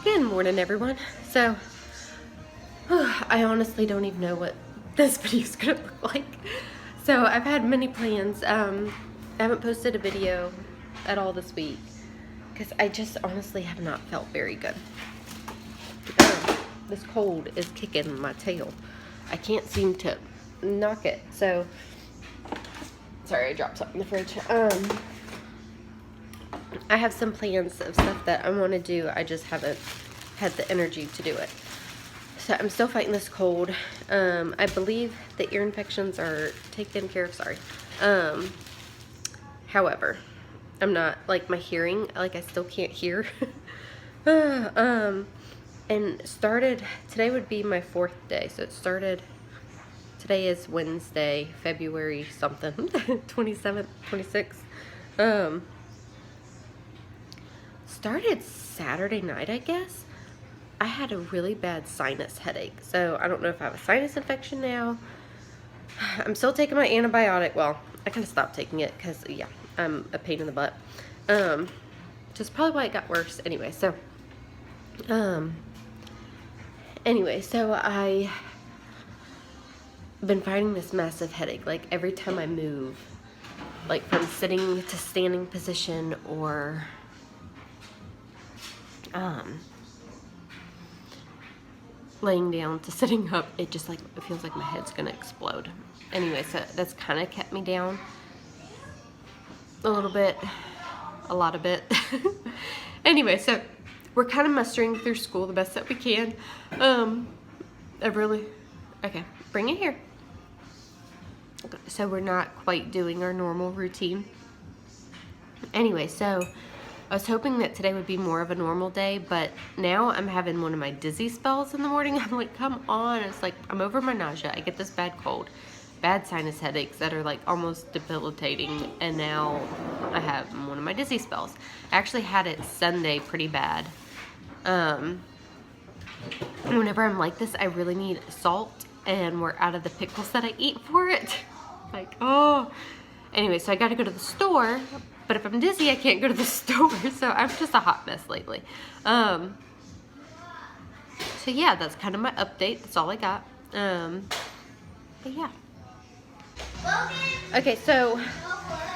Good morning, everyone. So, I honestly don't even know what this video is gonna look like. So, I've had many plans. I haven't posted a video at all this week because I just honestly have not felt very good. This cold is kicking my tail. I can't seem to knock it. So, sorry, I dropped something in the fridge. I have some plans of stuff that I want to do. I just haven't had the energy to do it. So I'm still fighting this cold. I believe the ear infections are taken care of. Sorry. However, I'm not, like, my hearing, like, I still can't hear. And started, today would be my 4th day. So it started, today is Wednesday, February something, 27th, 26th. Started Saturday night, I guess. I had a really bad sinus headache. So I don't know if I have a sinus infection now. I'm still taking my antibiotic. Well, I kind of stopped taking it because, yeah, I'm a pain in the butt. Which is probably why it got worse. Anyway, so I've been fighting this massive headache. Like, every time I move, like from sitting to standing position, or laying down to sitting up, it just, like, it feels like my head's gonna explode. Anyway, so that's kind of kept me down a little bit, a lot of bit. Anyway, so we're kind of mustering through school the best that we can. Okay, bring it here. So we're not quite doing our normal routine. Anyway, so I was hoping that today would be more of a normal day, but now I'm having one of my dizzy spells in the morning. I'm like, come on. It's like, I'm over my nausea. I get this bad cold, bad sinus headaches that are like almost debilitating, and now I have one of my dizzy spells. I actually had it Sunday pretty bad. Whenever I'm like this, I really need salt, and we're out of the pickles that I eat for it. Like, oh. Anyway, so I got to go to the store. But if I'm dizzy, I can't go to the store, so I'm just a hot mess lately. So yeah, that's kind of my update. That's all I got. But yeah. Okay, so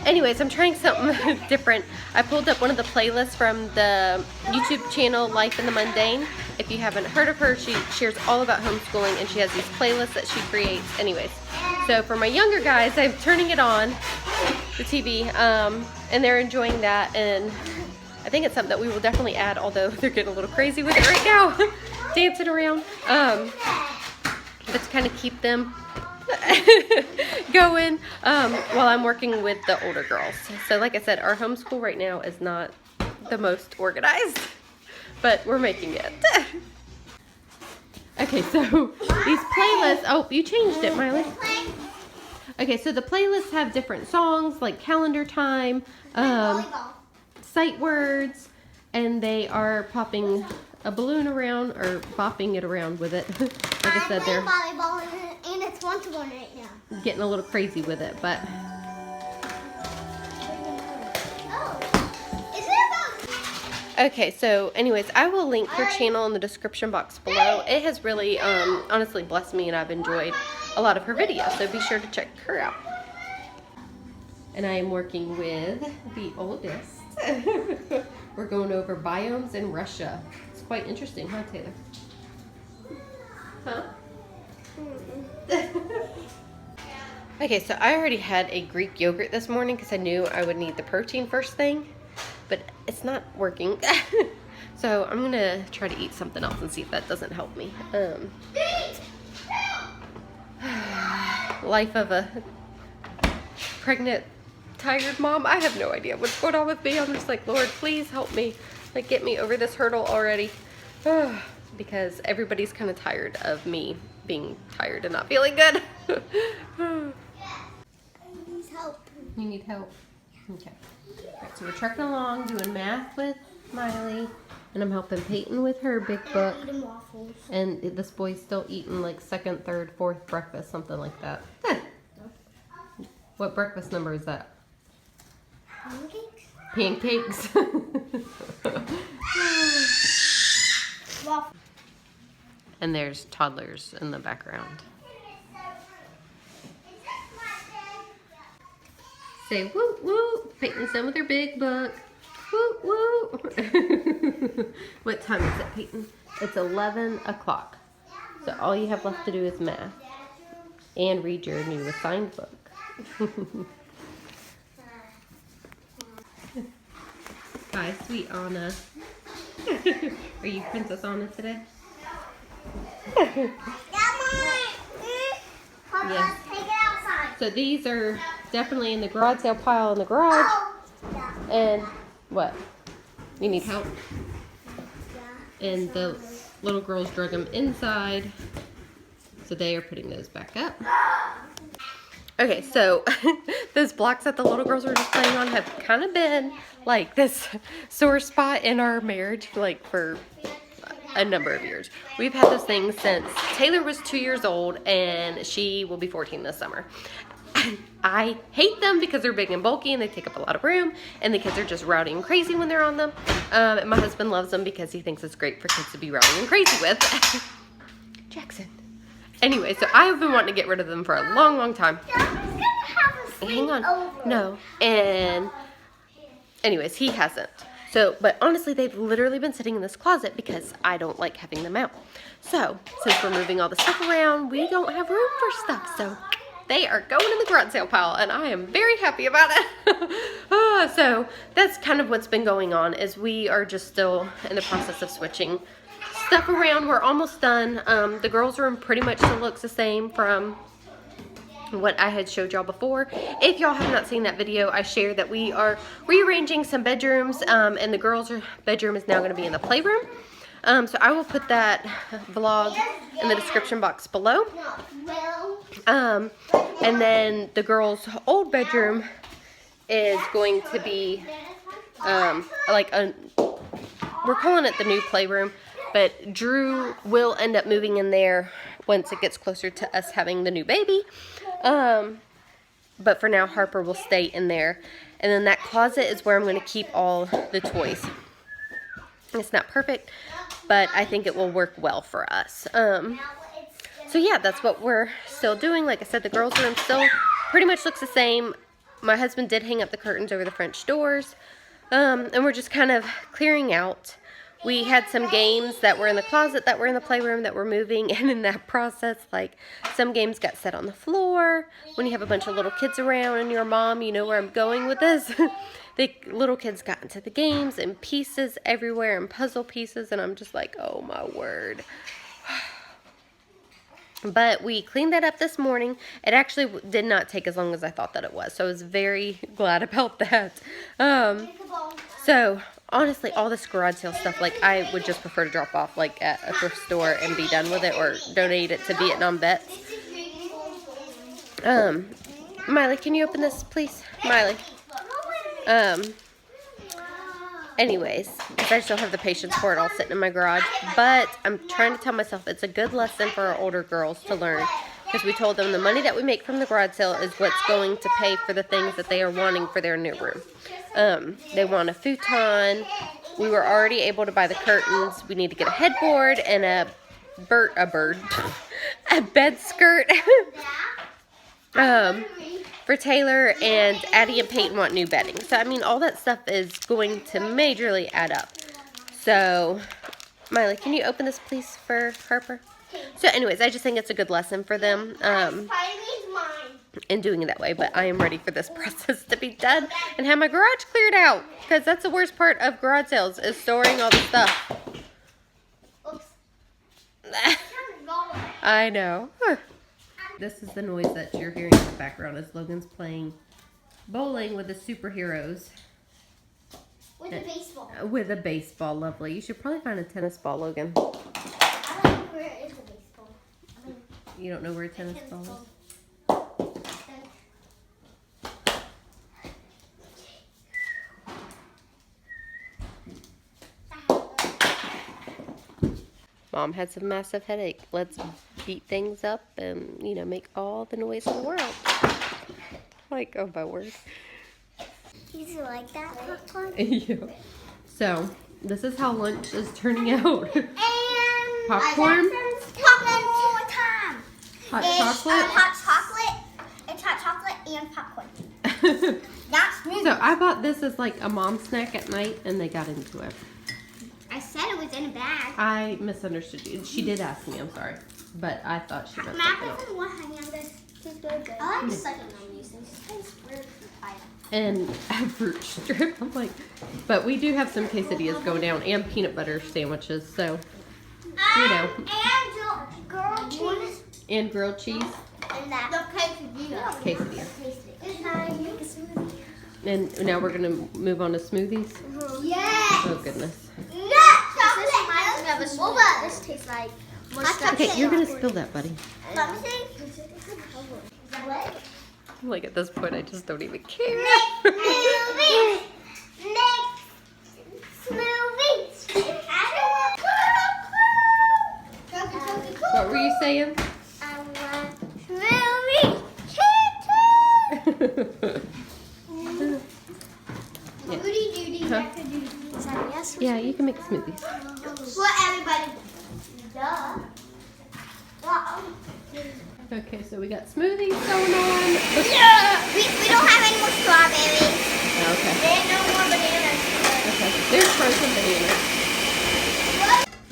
anyways, I'm trying something different. I pulled up one of the playlists from the YouTube channel Life in the Mundane. If you haven't heard of her, she shares all about homeschooling, and she has these playlists that she creates. Anyways, so for my younger guys, I'm turning it on, the TV, and they're enjoying that, and I think it's something that we will definitely add, although they're getting a little crazy with it right now, dancing around, but to kind of keep them going while I'm working with the older girls. So like I said, our homeschool right now is not the most organized, but we're making it. Okay, so these playlists, oh, you changed it, Miley. Okay, so the playlists have different songs, like calendar time, sight words, and they are popping a balloon around, or bopping it around with it. Like I said, they're volleyball and it's 1-to-1 right now. Getting a little crazy with it, but okay, so anyways, I will link her channel in the description box below. It has really, honestly blessed me, and I've enjoyed a lot of her videos, so be sure to check her out. And I am working with the oldest. We're going over biomes in Russia. It's quite interesting, huh, Taylor? Huh? Okay, so I already had a Greek yogurt this morning because I knew I would need the protein first thing, but it's not working. So I'm gonna try to eat something else and see if that doesn't help me. Life of a pregnant, tired mom. I have no idea what's going on with me. I'm just like, Lord, please help me. Like, get me over this hurdle already. Because everybody's kind of tired of me being tired and not feeling good. I need help. You need help? Okay. All right, so we're trucking along, doing math with Miley, and I'm helping Payton with her big book. Eating waffles. And this boy's still eating like 2nd, 3rd, 4th breakfast, something like that. What breakfast number is that? Pancakes? Pancakes. And there's toddlers in the background. Say woo woo. Peyton's done with her big book. Woo woo. What time is it, Peyton? It's 11 o'clock. So all you have left to do is math and read your new assigned book. Hi, sweet Anna. Are you Princess Anna today? Yes. So these are definitely in the garage sale pile in the garage. And what? You need help? And the little girls drug them inside. So they are putting those back up. Okay, so those blocks that the little girls were just playing on have kind of been like this sore spot in our marriage, like for a number of years. We've had those things since Taylor was 2 years old, and she will be 14 this summer. I hate them because they're big and bulky and they take up a lot of room, and the kids are just rowdy and crazy when they're on them. And my husband loves them because he thinks it's great for kids to be rowdy and crazy with. Jackson. Anyway, so I have been wanting to get rid of them for a long, long time. Hang on. No. And anyways, he hasn't. So, but honestly, they've literally been sitting in this closet because I don't like having them out. So, since we're moving all the stuff around, we don't have room for stuff. So, they are going in the garage sale pile, and I am very happy about it. So, that's kind of what's been going on, is we are just still in the process of switching stuff around. We're almost done. The girls' room pretty much still looks the same from what I had showed y'all before. If y'all have not seen that video, I shared that we are rearranging some bedrooms, and the girls' bedroom is now going to be in the playroom. So I will put that vlog in the description box below. And then the girls' old bedroom is going to be we're calling it the new playroom, but Drew will end up moving in there once it gets closer to us having the new baby. But for now, Harper will stay in there. And then that closet is where I'm going to keep all the toys. It's not perfect, but I think it will work well for us. So yeah, that's what we're still doing. Like I said, the girls' room still pretty much looks the same. My husband did hang up the curtains over the French doors. And we're just kind of clearing out. We had some games that were in the closet that were in the playroom that were moving, and in that process, like, some games got set on the floor. When you have a bunch of little kids around and you're a mom, you know where I'm going with this. The little kids got into the games and pieces everywhere and puzzle pieces, and I'm just like, oh my word. But we cleaned that up this morning. It actually did not take as long as I thought that it was, so I was very glad about that. So honestly, all this garage sale stuff, like, I would just prefer to drop off like at a thrift store and be done with it, or donate it to Vietnam vets. Miley, can you open this, please? Miley. Anyways, because I just don't have the patience for it all sitting in my garage. But I'm trying to tell myself it's a good lesson for our older girls to learn. Because we told them the money that we make from the garage sale is what's going to pay for the things that they are wanting for their new room. They want a futon. We were already able to buy the curtains. We need to get a headboard and a bed skirt. For Taylor, and Addie and Payton want new bedding. So, I mean, all that stuff is going to majorly add up. So, Miley, can you open this, please, for Harper? So, anyways, I just think it's a good lesson for them in doing it that way. But I am ready for this process to be done and have my garage cleared out. Because that's the worst part of garage sales, is storing all the stuff. Oops. I know. This is the noise that you're hearing in the background, as Logan's playing bowling with the superheroes. With a baseball. With a baseball, lovely. You should probably find a tennis ball, Logan. I don't know where is a baseball. You don't know where a tennis ball is? Mom had some massive headache. Let's beat things up and, you know, make all the noise in the world. Like, oh my word. You like that popcorn? Yeah. So, this is how lunch is turning out. And popcorn, Hot chocolate. It's hot chocolate and popcorn. That's smoothie. So I bought this as like a mom snack at night, and they got into it. I said it was in a bag. I misunderstood you. She did ask me. I'm sorry, but I thought she meant Mac something else. doesn't want honey on this. Tastes really good. I like sucking on these things. It tastes weird. And a fruit strip. I'm like, but we do have some quesadillas going down and peanut butter sandwiches. So, you know. And grilled cheese. And grilled cheese. And that. The quesadilla. Quesadilla. It's not even make a smoothie. And now we're gonna move on to smoothies. Yes. Oh goodness. This tastes like Okay, you're gonna spill that, buddy. Let me see. Like at this point, I just don't even care. Next smoothie. What were you saying? I want smoothie. Huh? Yeah, you can make smoothies. For everybody. Duh. Okay, so we got smoothies going on. We don't have any more strawberries. Okay. There's no more bananas. Okay. There's frozen bananas.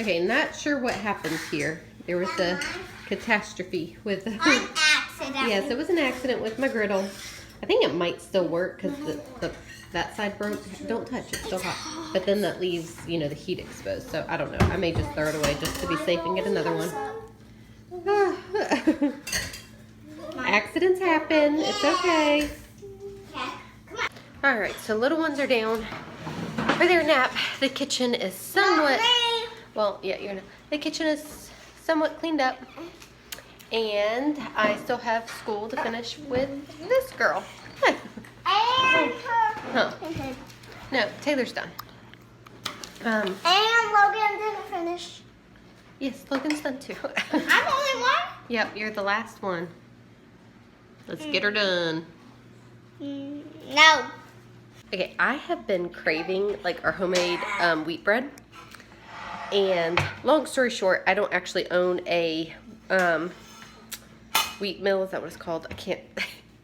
Okay, not sure what happened here. There was a catastrophe with. An accident. Yes, it was an accident with my griddle. I think it might still work because that side broke. Don't touch it, it's still hot. But then that leaves, you know, the heat exposed. So I don't know. I may just throw it away just to be safe and get another one. Accidents happen. It's okay. All right, so little ones are down for their nap. The kitchen is somewhat, well, yeah, you're not. The kitchen is somewhat cleaned up. And I still have school to finish with this girl. Huh. No, Taylor's done. And Logan didn't finish. Yes, Logan's done too. I'm the only one? Yep, you're the last one. Let's get her done. No. Okay, I have been craving like our homemade wheat bread. And long story short, I don't actually own a wheat mill. Is that what it's called? I can't.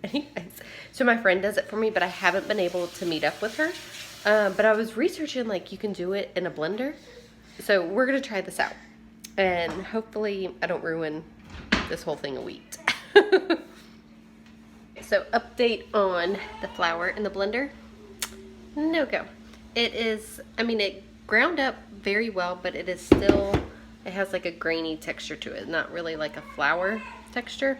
Anyways, so my friend does it for me, but I haven't been able to meet up with her. But I was researching like you can do it in a blender. So we're going to try this out. And hopefully I don't ruin this whole thing of wheat. So update on the flour in the blender. No go. It is, I mean, it ground up very well, but it is still, it has like a grainy texture to it. Not really like a flour texture.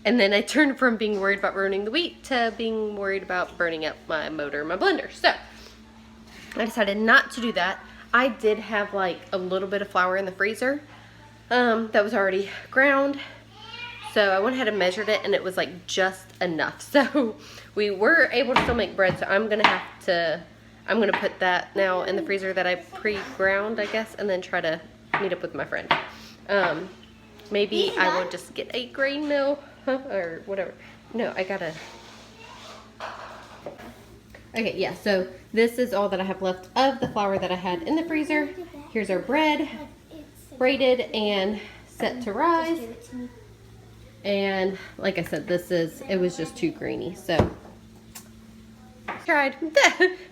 And then I turned from being worried about ruining the wheat to being worried about burning up my motor, my blender. So I decided not to do that. I did have like a little bit of flour in the freezer that was already ground. So I went ahead and measured it and it was like just enough. So we were able to still make bread. So I'm going to put that now in the freezer that I pre-ground, I guess, and then try to meet up with my friend. Maybe I will just get a grain mill or whatever. No, I gotta. Okay, yeah, so this is all that I have left of the flour that I had in the freezer. Here's our bread, braided and set to rise. And like I said, it was just too grainy, so tried.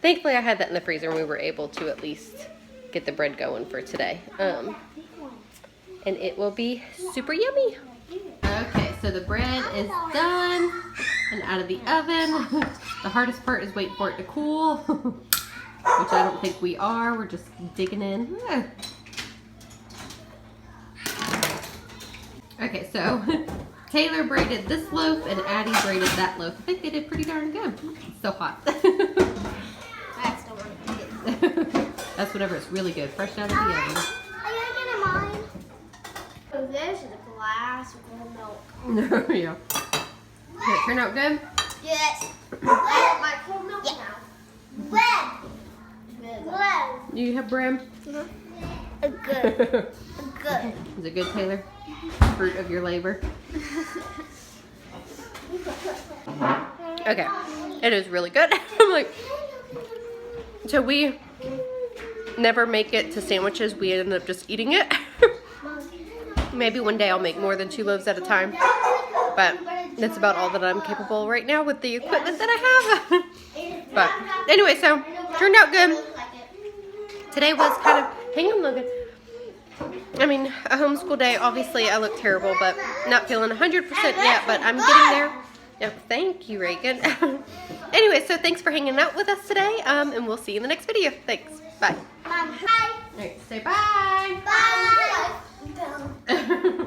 Thankfully I had that in the freezer and we were able to at least get the bread going for today. And it will be super yummy. Okay, so the bread is done and out of the oven. The hardest part is waiting for it to cool, which I don't think we are. We're just digging in. Okay, so Taylor braided this loaf and Addie braided that loaf. I think they did pretty darn good. It's so hot. That's the one. That's whatever. It's really good. Fresh out of the oven. Are you gonna get mine? Oh, this is a glass of cold milk. Yeah. Did it turn out good? Yes. My cold milk now. Bread. You have bread? Good. Good. Is it good, Taylor? Fruit of your labor. Okay. It is really good. I'm like, so we never make it to sandwiches. We end up just eating it. Maybe one day I'll make more than 2 loaves at a time, but that's about all that I'm capable right now with the equipment that I have. But anyway, so turned out good. Today was kind of, hang on Logan. I mean, a homeschool day, obviously I look terrible, but not feeling 100% yet, but I'm getting there. Yep, thank you, Reagan. Anyway, so thanks for hanging out with us today, and we'll see you in the next video. Thanks. Bye. Bye. All right, say bye. Bye.